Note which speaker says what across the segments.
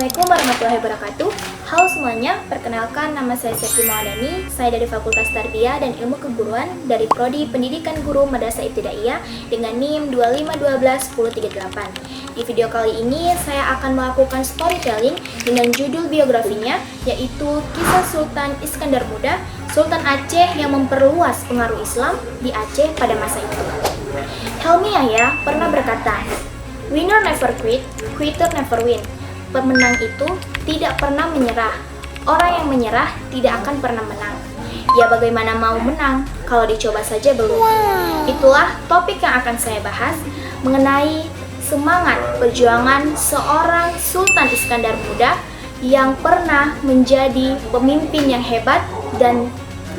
Speaker 1: Assalamualaikum warahmatullahi wabarakatuh. Halo semuanya, perkenalkan nama saya Septi Mawadani. Saya dari Fakultas Tarbiyah dan Ilmu Keguruan dari Prodi Pendidikan Guru Madrasah Ibtidaiyah dengan NIM 25121038. Di video kali ini saya akan melakukan storytelling dengan judul biografinya, yaitu Kisah Sultan Iskandar Muda, Sultan Aceh yang memperluas pengaruh Islam di Aceh pada masa itu. Helmi Yahya pernah berkata, "Winner never quit, quitter never win." Pemenang itu tidak pernah menyerah. Orang yang menyerah tidak akan pernah menang. Ya bagaimana mau menang kalau dicoba saja belum? Itulah topik yang akan saya bahas mengenai semangat perjuangan seorang Sultan Iskandar Muda yang pernah menjadi pemimpin yang hebat dan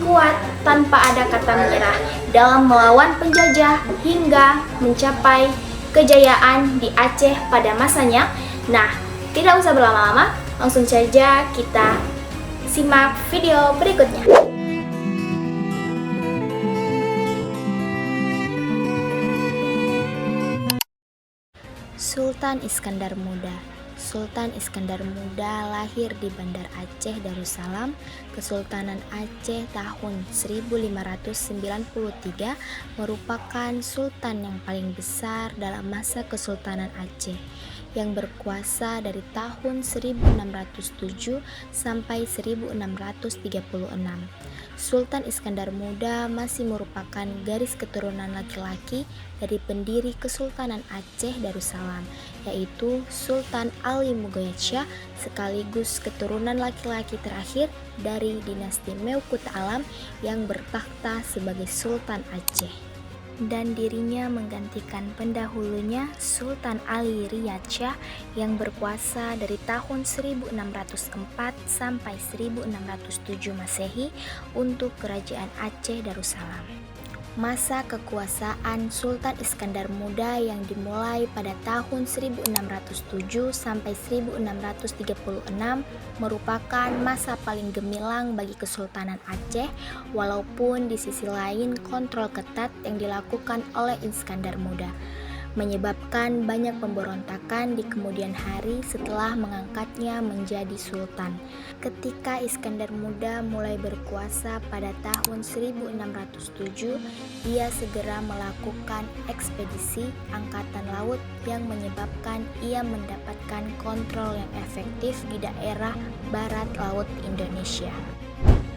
Speaker 1: kuat tanpa ada kata menyerah dalam melawan penjajah hingga mencapai kejayaan di Aceh pada masanya. Nah, tidak usah berlama-lama, langsung saja kita simak video berikutnya. Sultan Iskandar Muda. Sultan Iskandar Muda lahir di Bandar Aceh Darussalam, Kesultanan Aceh tahun 1593, merupakan sultan yang paling besar dalam masa Kesultanan Aceh yang berkuasa dari tahun 1607 sampai 1636. Sultan Iskandar Muda masih merupakan garis keturunan laki-laki dari pendiri Kesultanan Aceh Darussalam, yaitu Sultan Ali Mughayat Shah, sekaligus keturunan laki-laki terakhir dari dinasti Mewkut Alam yang bertakhta sebagai Sultan Aceh. Dan dirinya menggantikan pendahulunya Sultan Ali Riyad Shah yang berkuasa dari tahun 1604 sampai 1607 Masehi untuk Kerajaan Aceh Darussalam. Masa kekuasaan Sultan Iskandar Muda yang dimulai pada tahun 1607 sampai 1636 merupakan masa paling gemilang bagi Kesultanan Aceh, walaupun di sisi lain kontrol ketat yang dilakukan oleh Iskandar Muda menyebabkan banyak pemberontakan di kemudian hari setelah mengangkatnya menjadi sultan. Ketika Iskandar Muda mulai berkuasa pada tahun 1607, dia segera melakukan ekspedisi angkatan laut yang menyebabkan ia mendapatkan kontrol yang efektif di daerah barat laut Indonesia.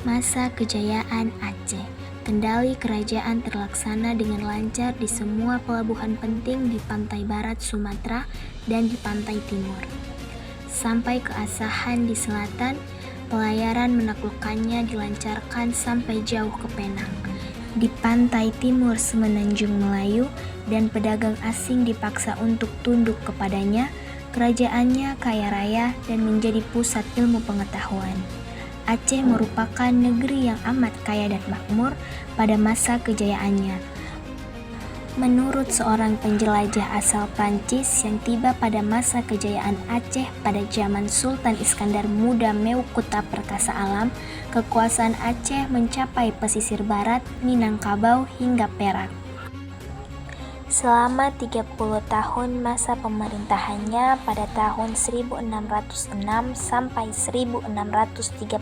Speaker 1: Masa kejayaan Aceh. Kendali kerajaan terlaksana dengan lancar di semua pelabuhan penting di pantai barat Sumatera dan di pantai timur. Sampai ke Asahan di selatan, pelayaran menaklukkannya dilancarkan sampai jauh ke Penang. Di pantai timur Semenanjung Melayu dan pedagang asing dipaksa untuk tunduk kepadanya, kerajaannya kaya raya dan menjadi pusat ilmu pengetahuan. Aceh merupakan negeri yang amat kaya dan makmur pada masa kejayaannya. Menurut seorang penjelajah asal Prancis yang tiba pada masa kejayaan Aceh pada zaman Sultan Iskandar Muda Mewkut Perkasa Alam, kekuasaan Aceh mencapai pesisir barat, Minangkabau hingga Perak. Selama 30 tahun masa pemerintahannya pada tahun 1606 sampai 1636,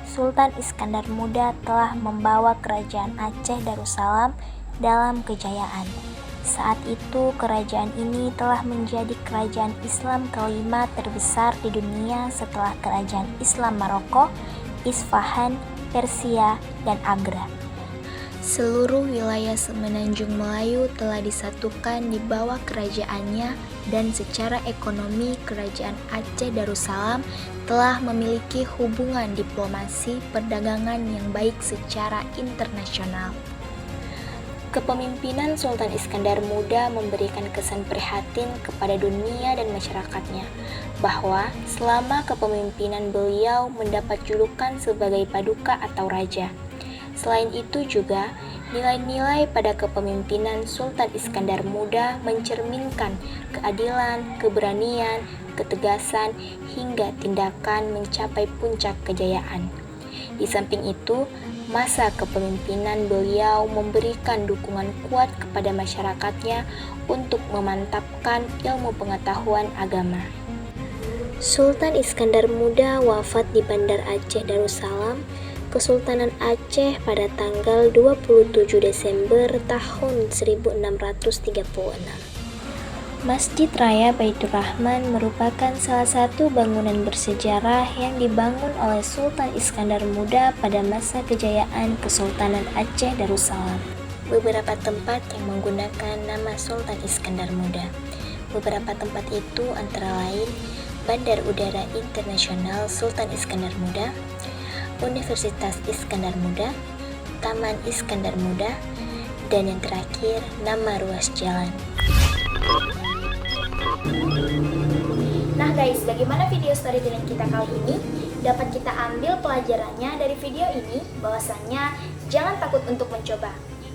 Speaker 1: Sultan Iskandar Muda telah membawa kerajaan Aceh Darussalam dalam kejayaan. Saat itu kerajaan ini telah menjadi kerajaan Islam kelima terbesar di dunia setelah kerajaan Islam Maroko, Isfahan, Persia, dan Agra. Seluruh wilayah Semenanjung Melayu telah disatukan di bawah kerajaannya dan secara ekonomi kerajaan Aceh Darussalam telah memiliki hubungan diplomasi perdagangan yang baik secara internasional. Kepemimpinan Sultan Iskandar Muda memberikan kesan prihatin kepada dunia dan masyarakatnya, bahwa selama kepemimpinan beliau mendapat julukan sebagai paduka atau raja. Selain itu juga, nilai-nilai pada kepemimpinan Sultan Iskandar Muda mencerminkan keadilan, keberanian, ketegasan, hingga tindakan mencapai puncak kejayaan. Di samping itu, masa kepemimpinan beliau memberikan dukungan kuat kepada masyarakatnya untuk memantapkan ilmu pengetahuan agama. Sultan Iskandar Muda wafat di Bandar Aceh Darussalam, Kesultanan Aceh pada tanggal 27 Desember tahun 1636. Masjid Raya Baitur Rahman merupakan salah satu bangunan bersejarah yang dibangun oleh Sultan Iskandar Muda pada masa kejayaan Kesultanan Aceh Darussalam. Beberapa tempat yang menggunakan nama Sultan Iskandar Muda. Beberapa tempat itu antara lain Bandar Udara Internasional Sultan Iskandar Muda, Universitas Iskandar Muda, Taman Iskandar Muda, dan yang terakhir nama ruas jalan. Nah guys, bagaimana video storytelling kita kali ini? Dapat kita ambil pelajarannya dari video ini bahwasannya jangan takut untuk mencoba.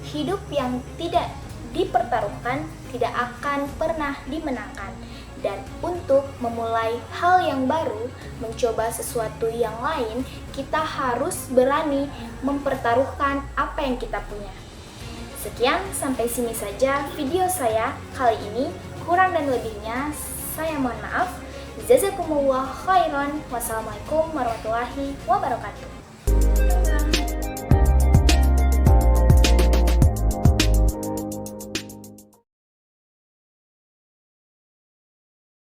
Speaker 1: Hidup yang tidak dipertaruhkan tidak akan pernah dimenangkan. Dan untuk memulai hal yang baru, mencoba sesuatu yang lain, kita harus berani mempertaruhkan apa yang kita punya. Sekian, sampai sini saja video saya kali ini. Kurang dan lebihnya, saya mohon maaf. Jazakumullah khairan. Wassalamualaikum warahmatullahi wabarakatuh.